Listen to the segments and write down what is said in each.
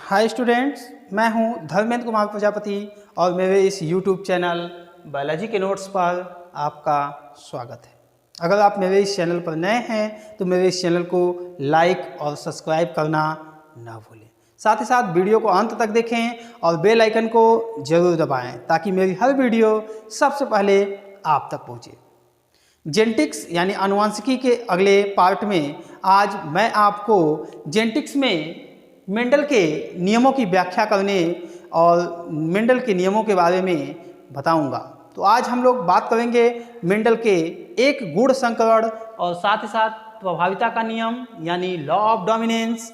Hi students, मैं हूं धर्मेंद्र कुमार प्रजापति और मेरे इस यूट्यूब चैनल बायोलॉजी के नोट्स पर आपका स्वागत है। अगर आप मेरे इस चैनल पर नए हैं तो मेरे इस चैनल को लाइक और सब्सक्राइब करना ना भूलें। साथ ही साथ वीडियो को अंत तक देखें और बेल आइकन को जरूर दबाएं ताकि मेरी हर वीडियो सबसे पहले आप तक पहुंचे। जेनेटिक्स यानी आनुवंशिकी के अगले पार्ट में आज मैं आपको जेनेटिक्स में मेंडल के नियमों की व्याख्या करने और मेंडल के नियमों के बारे में बताऊंगा। तो आज हम लोग बात करेंगे मेंडल के एक गुण संकरण और साथ ही साथ प्रभाविता का नियम यानी लॉ ऑफ डोमिनेंस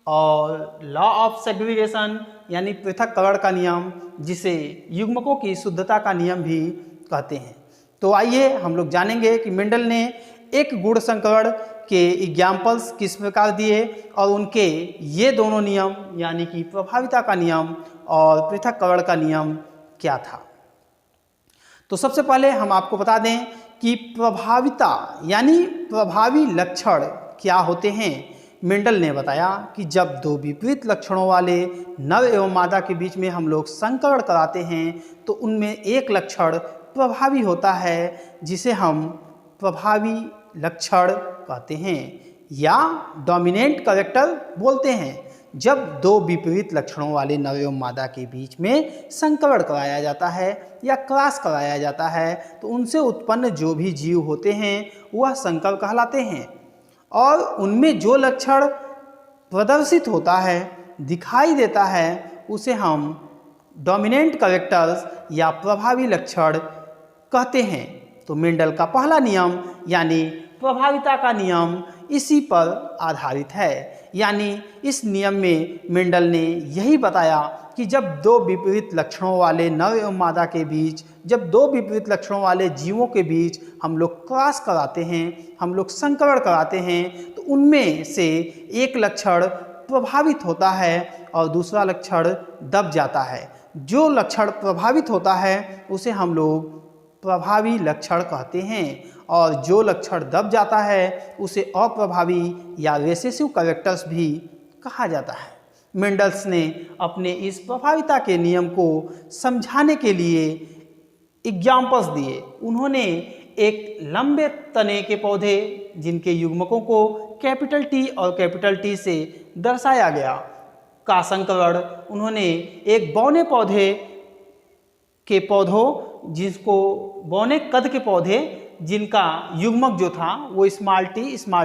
और लॉ ऑफ सेग्रीगेशन यानी पृथक्करण का नियम, जिसे युग्मकों की शुद्धता का नियम भी कहते हैं। तो आइए हम लोग जानेंगे कि मेंडल ने एक गुण संकरण के एग्जाम्पल्स किस प्रकार दिए और उनके ये दोनों नियम यानी कि प्रभाविता का नियम और पृथक्करण का नियम क्या था। तो सबसे पहले हम आपको बता दें कि प्रभाविता यानी प्रभावी लक्षण क्या होते हैं। मेंडल ने बताया कि जब दो विपरीत लक्षणों वाले नर एवं मादा के बीच में हम लोग संकरण कराते हैं तो उनमें एक लक्षण प्रभावी होता है जिसे हम प्रभावी लक्षण कहते हैं या डोमिनेंट कैरेक्टर बोलते हैं। जब दो विपरीत लक्षणों वाले नर एवं मादा के बीच में संकरण कराया जाता है या क्रॉस कराया जाता है तो उनसे उत्पन्न जो भी जीव होते हैं वह संकर कहलाते हैं और उनमें जो लक्षण प्रदर्शित होता है, दिखाई देता है, उसे हम डोमिनेंट कैरेक्टर्स या प्रभावी लक्षण कहते हैं। तो मेंडल का पहला नियम यानी प्रभाविता का नियम इसी पर आधारित है। यानी इस नियम में मेंडल ने यही बताया कि जब दो विपरीत लक्षणों वाले नर एवं मादा के बीच, जब दो विपरीत लक्षणों वाले जीवों के बीच हम लोग क्रॉस कराते हैं, हम लोग संकरण कराते हैं तो उनमें से एक लक्षण प्रभावित होता है और दूसरा लक्षण दब जाता है। जो लक्षण प्रभावित होता है उसे हम लोग प्रभावी लक्षण कहते हैं और जो लक्षण दब जाता है उसे अप्रभावी या रिसेसिव कैरेक्टर्स भी कहा जाता है। मेंडल्स ने अपने इस प्रभाविता के नियम को समझाने के लिए एग्जाम्पल्स दिए। उन्होंने एक लंबे तने के पौधे जिनके युग्मकों को कैपिटल टी और कैपिटल टी से दर्शाया गया का संकरण, उन्होंने एक बौने पौधे के पौधों जिसको बौने कद के पौधे जिनका युग्मक जो था वो स्मॉल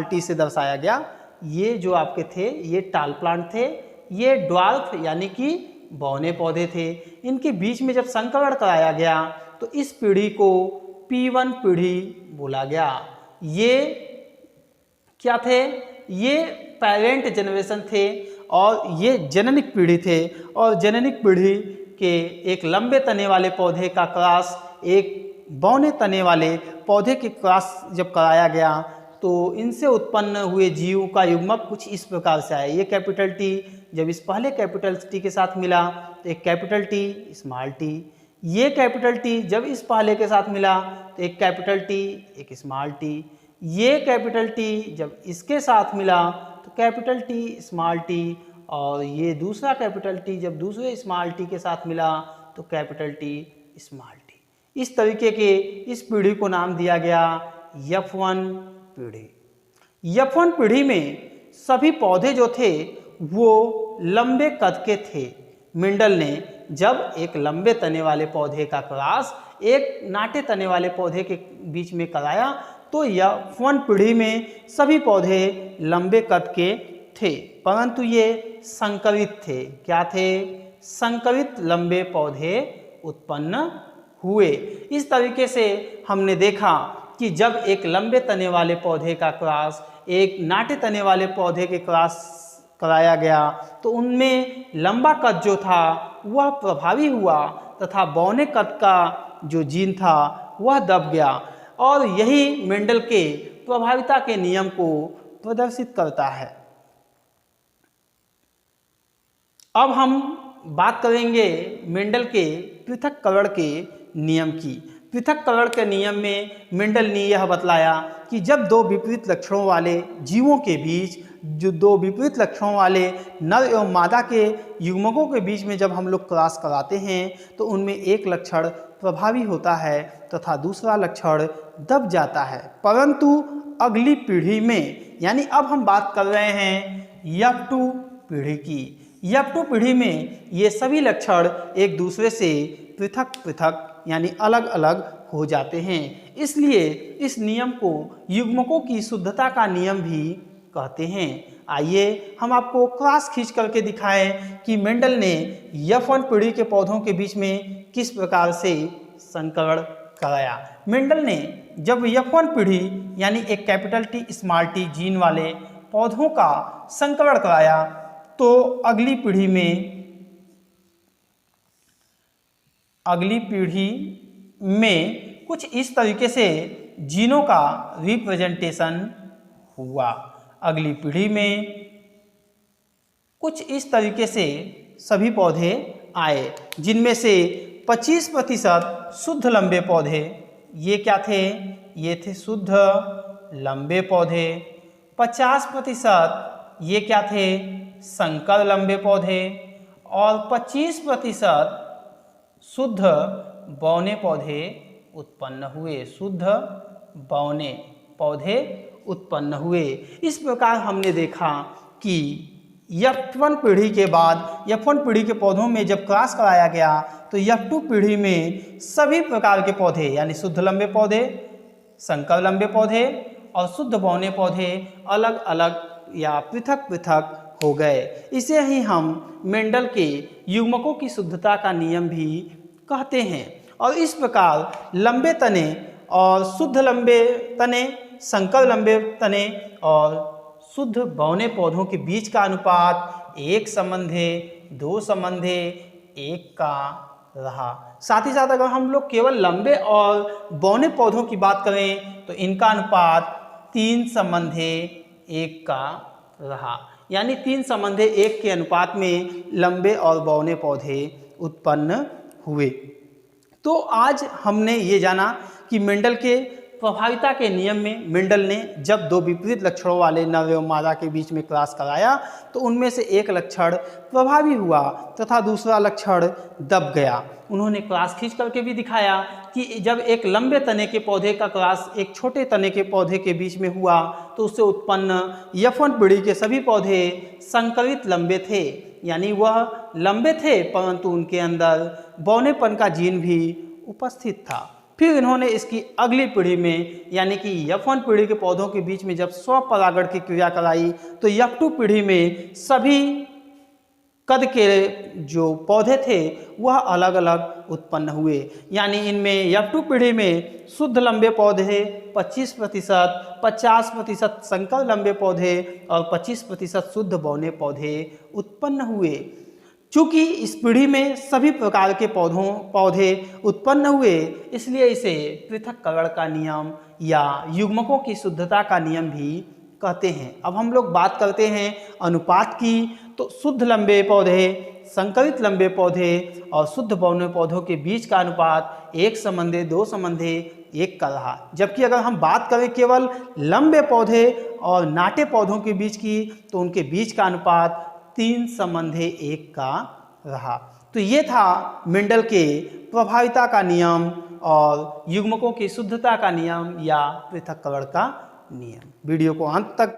टी से दर्शाया गया। ये जो आपके थे ये टाल प्लांट थे, ये ड्वार्फ यानी कि बौने पौधे थे। इनके बीच में जब संकरण कराया गया तो इस पीढ़ी को P1 पीढ़ी बोला गया। ये क्या थे? ये पेरेंट जनरेशन थे और ये जननिक पीढ़ी थे और जननिक पीढ़ी के एक लंबे तने वाले पौधे का क्रॉस एक बौने तने वाले पौधे के क्रॉस जब कराया गया तो इनसे उत्पन्न हुए जीव का युग्मक कुछ इस प्रकार से आया। ये कैपिटल टी जब इस पहले कैपिटल टी के साथ मिला तो एक कैपिटल टी स्मॉल टी, ये कैपिटल टी जब इस पहले के साथ मिला तो एक कैपिटल टी एक स्मॉल टी, ये कैपिटल टी जब इसके साथ मिला तो कैपिटल टी स्मॉल टी, और ये दूसरा कैपिटल टी जब दूसरे स्मॉल टी के साथ मिला तो कैपिटल टी स्मॉल टी। इस तरीके के इस पीढ़ी को नाम दिया गया F1 पीढ़ी। F1 पीढ़ी में सभी पौधे जो थे वो लंबे कद के थे। मेंडल ने जब एक लंबे तने वाले पौधे का क्रॉस एक नाटे तने वाले पौधे के बीच में कराया तो F1 पीढ़ी में सभी पौधे लंबे कद के थे, परंतु ये संकरित थे। क्या थे? संकरित लंबे पौधे उत्पन्न हुए। इस तरीके से हमने देखा कि जब एक लंबे तने वाले पौधे का क्रॉस एक नाटे तने वाले पौधे के क्रॉस कराया गया तो उनमें लंबा कद जो था वह प्रभावी हुआ तथा बौने कद का जो जीन था वह दब गया और यही मेंडल के प्रभाविता के नियम को प्रदर्शित करता है। अब हम बात करेंगे मेंडल के पृथक्करण के नियम की। पृथक्करण के नियम में मेंडल ने यह बतलाया कि जब दो विपरीत लक्षणों वाले जीवों के बीच, जो दो विपरीत लक्षणों वाले नर एवं मादा के युग्मकों के बीच में जब हम लोग क्रॉस कराते हैं तो उनमें एक लक्षण प्रभावी होता है तथा दूसरा लक्षण दब जाता है। परंतु अगली पीढ़ी में, यानी अब हम बात कर रहे हैं F2 पीढ़ी की, F2 पीढ़ी में ये सभी लक्षण एक दूसरे से पृथक पृथक यानी अलग अलग हो जाते हैं। इसलिए इस नियम को युग्मकों की शुद्धता का नियम भी कहते हैं। आइए हम आपको क्रॉस खींच करके दिखाएं कि मेंडल ने F1 पीढ़ी के पौधों के बीच में किस प्रकार से संकरण कराया। मेंडल ने जब F1 पीढ़ी यानी एक capital T small t gene वाले पौधों का संकरण कराया तो अगली पीढ़ी में कुछ इस तरीके से जीनों का रिप्रेजेंटेशन हुआ। अगली पीढ़ी में कुछ इस तरीके से सभी पौधे आए, जिनमें से 25% शुद्ध लंबे पौधे, ये क्या थे, ये थे शुद्ध लंबे पौधे। 50% ये क्या थे, संकर लंबे पौधे। और 25% शुद्ध बौने पौधे उत्पन्न हुए, शुद्ध बौने पौधे उत्पन्न हुए। इस प्रकार हमने देखा कि F1 पीढ़ी के बाद F1 पीढ़ी के पौधों में जब क्रॉस कराया गया तो F2 पीढ़ी में सभी प्रकार के पौधे यानी शुद्ध लंबे पौधे, संकर लंबे पौधे और शुद्ध बौने पौधे अलग अलग या पृथक पृथक हो गए। इसे ही हम मेंडल के युग्मकों की शुद्धता का नियम भी कहते हैं। और इस प्रकार लंबे तने और शुद्ध लंबे तने, संकर लंबे तने और शुद्ध बौने पौधों के बीच का अनुपात 1:2:1 का रहा। साथ ही साथ अगर हम लोग केवल लंबे और बौने पौधों की बात करें तो इनका अनुपात 3:1 का रहा, यानी 3:1 के अनुपात में लंबे और बौने पौधे उत्पन्न हुए। तो आज हमने ये जाना कि मेंडल के प्रभाविता के नियम में मेंडल ने जब दो विपरीत लक्षणों वाले नर एवं मादा के बीच में क्रॉस कराया तो उनमें से एक लक्षण प्रभावी हुआ तथा दूसरा लक्षण दब गया। उन्होंने क्रॉस खींच करके भी दिखाया कि जब एक लंबे तने के पौधे का क्रॉस एक छोटे तने के पौधे के बीच में हुआ तो उससे उत्पन्न F1 पीढ़ी के सभी पौधे संकरित लंबे थे, यानी वह लंबे थे परंतु उनके अंदर बौनेपन का जीन भी उपस्थित था। फिर इन्होंने इसकी अगली पीढ़ी में यानी कि F1 पीढ़ी के पौधों के बीच में जब स्वपरागण की क्रिया कराई तो F2 पीढ़ी में सभी कद के जो पौधे थे वह अलग अलग उत्पन्न हुए, यानी इनमें F2 पीढ़ी में शुद्ध लंबे पौधे 25%, 50% संकर लंबे पौधे और 25% शुद्ध बौने पौधे उत्पन्न हुए। चूँकि इस पीढ़ी में सभी प्रकार के पौधे उत्पन्न हुए इसलिए इसे पृथक्करण का नियम या युग्मकों की शुद्धता का नियम भी कहते हैं। अब हम लोग बात करते हैं अनुपात की, तो शुद्ध लंबे पौधे, संकरित लंबे पौधे और शुद्ध बौने पौधों के बीच का अनुपात 1:2:1 का रहा। जबकि अगर हम बात करें केवल लंबे पौधे और नाटे पौधों के बीच की तो उनके बीच का अनुपात 3:1 का रहा। तो ये था मेंडल के प्रभाविता का नियम और युग्मकों की शुद्धता का नियम या पृथक्करण का नियम। वीडियो को अंत तक